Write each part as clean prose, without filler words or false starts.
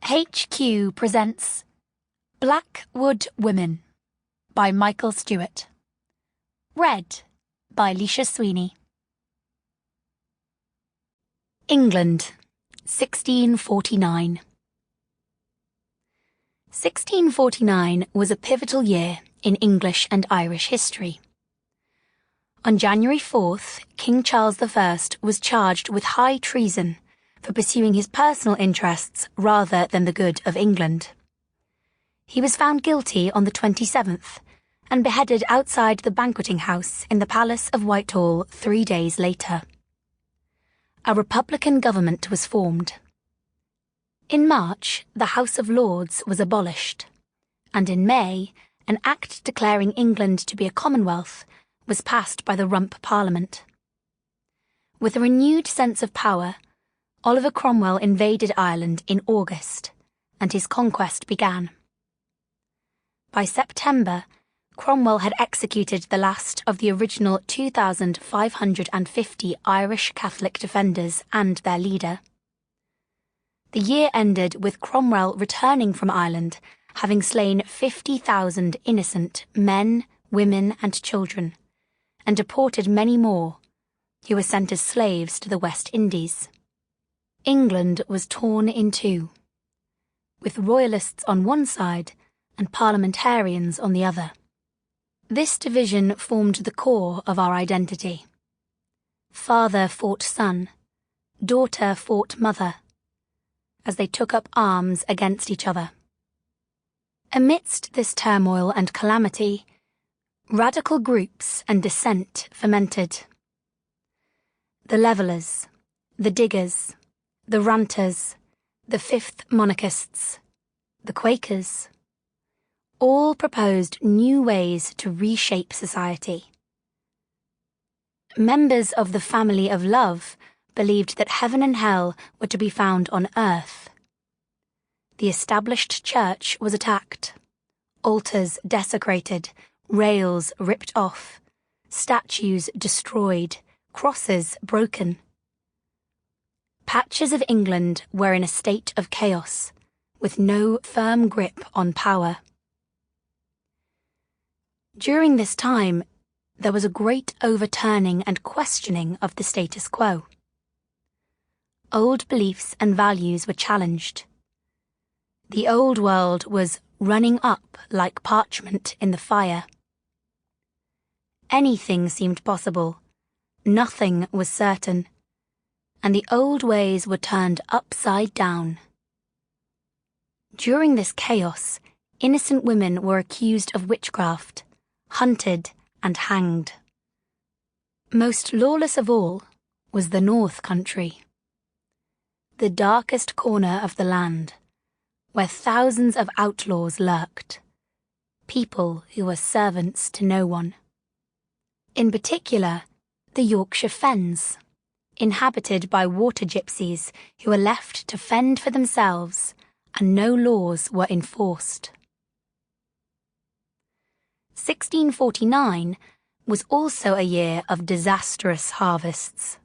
HQ presents Blackwood Women by Michael Stewart. Read by Leisha Sweeney. England, 1649. 1649 was a pivotal year in English and Irish history. On January 4th, King Charles I was charged with high treason for pursuing his personal interests rather than the good of England. He was found guilty on the 27th and beheaded outside the banqueting house in the Palace of Whitehall 3 days later. A Republican government was formed. In March, the House of Lords was abolished, and in May, an act declaring England to be a Commonwealth was passed by the Rump Parliament. With a renewed sense of power, Oliver Cromwell invaded Ireland in August, and his conquest began. By September, Cromwell had executed the last of the original 2,550 Irish Catholic defenders and their leader. The year ended with Cromwell returning from Ireland, having slain 50,000 innocent men, women, and children, and deported many more, who were sent as slaves to the West Indies. England was torn in two, with royalists on one side and parliamentarians on the other. This division formed the core of our identity. Father fought son, daughter fought mother, as they took up arms against each other. Amidst this turmoil and calamity, radical groups and dissent fermented. The Levellers, the Diggers, the Ranters, the Fifth Monarchists, the Quakers, all proposed new ways to reshape society. Members of the family of love believed that heaven and hell were to be found on earth. The established church was attacked, altars desecrated, rails ripped off, statues destroyed, crosses broken. Patches of England were in a state of chaos, with no firm grip on power. During this time, there was a great overturning and questioning of the status quo. Old beliefs and values were challenged. The old world was running up like parchment in the fire. Anything seemed possible, nothing was certain, and the old ways were turned upside down. During this chaos, innocent women were accused of witchcraft, hunted and hanged. Most lawless of all was the North Country, the darkest corner of the land, where thousands of outlaws lurked, people who were servants to no one. In particular, the Yorkshire Fens, inhabited by water gypsies who were left to fend for themselves, and no laws were enforced. 1649 was also a year of disastrous harvests.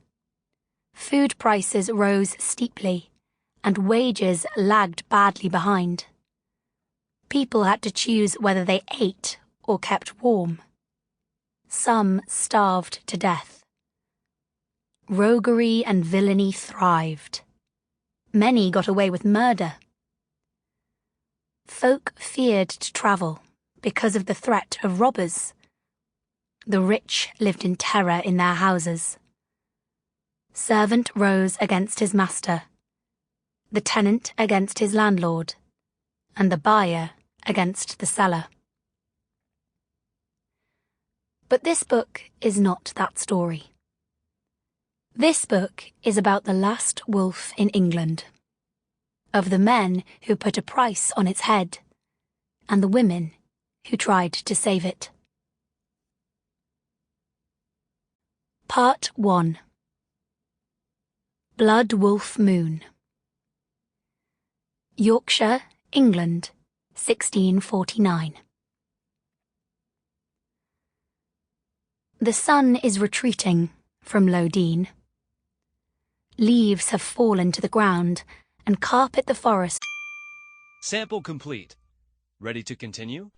Food prices rose steeply, and wages lagged badly behind. People had to choose whether they ate or kept warm. Some starved to death. Roguery and villainy thrived. Many got away with murder. Folk feared to travel because of the threat of robbers. The rich lived in terror in their houses. Servant rose against his master, the tenant against his landlord, and the buyer against the seller. But this book is not that story. This book is about the last wolf in England, of the men who put a price on its head, and the women who tried to save it. Part 1. Blood Wolf Moon. Yorkshire, England, 1649. The sun is retreating from Lodeen. Leaves have fallen to the ground and carpet the forest Sample complete. Ready to continue?